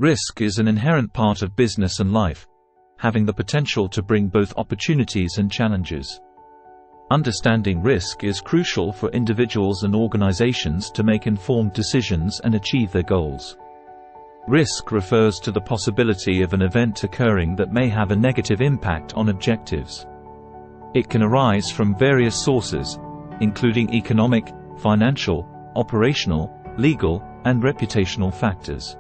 Risk is an inherent part of business and life, having the potential to bring both opportunities and challenges. Understanding risk is crucial for individuals and organizations to make informed decisions and achieve their goals. Risk refers to the possibility of an event occurring that may have a negative impact on objectives. It can arise from various sources, including economic, financial, operational, legal, and reputational factors.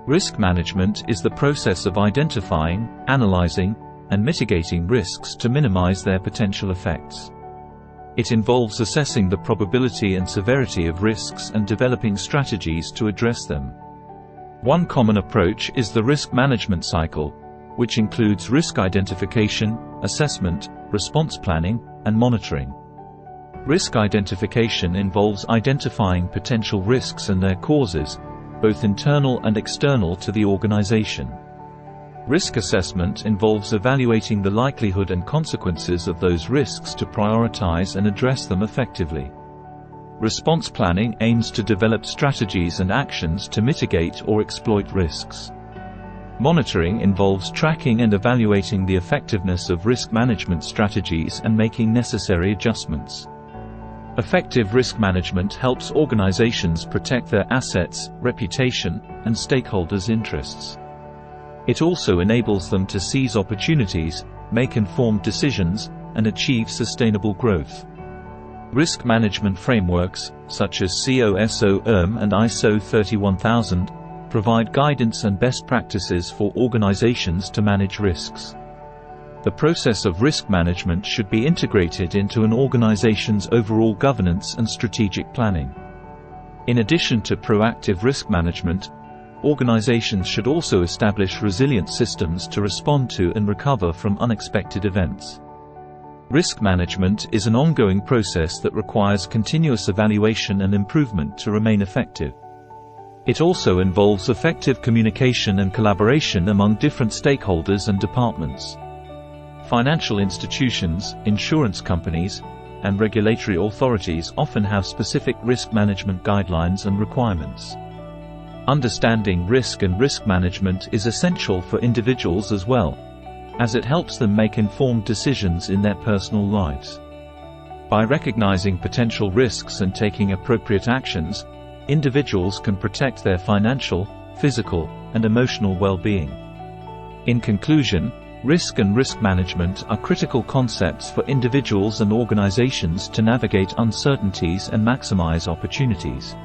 Risk management is the process of identifying, analyzing, and mitigating risks to minimize their potential effects. It involves assessing the probability and severity of risks and developing strategies to address them. One common approach is the risk management cycle, which includes risk identification, assessment, response planning, and monitoring. Risk identification involves identifying potential risks and their causes, both internal and external to the organization. Risk assessment involves evaluating the likelihood and consequences of those risks to prioritize and address them effectively. Response planning aims to develop strategies and actions to mitigate or exploit risks. Monitoring involves tracking and evaluating the effectiveness of risk management strategies and making necessary adjustments. Effective risk management helps organizations protect their assets, reputation, and stakeholders' interests. It also enables them to seize opportunities, make informed decisions, and achieve sustainable growth. Risk management frameworks, such as COSO-IRM and ISO 31000, provide guidance and best practices for organizations to manage risks. The process of risk management should be integrated into an organization's overall governance and strategic planning. In addition to proactive risk management, organizations should also establish resilient systems to respond to and recover from unexpected events. Risk management is an ongoing process that requires continuous evaluation and improvement to remain effective. It also involves effective communication and collaboration among different stakeholders and departments. Financial institutions, insurance companies, and regulatory authorities often have specific risk management guidelines and requirements. Understanding risk and risk management is essential for individuals as well, as it helps them make informed decisions in their personal lives. By recognizing potential risks and taking appropriate actions, individuals can protect their financial, physical, and emotional well-being. In conclusion, risk and risk management are critical concepts for individuals and organizations to navigate uncertainties and maximize opportunities.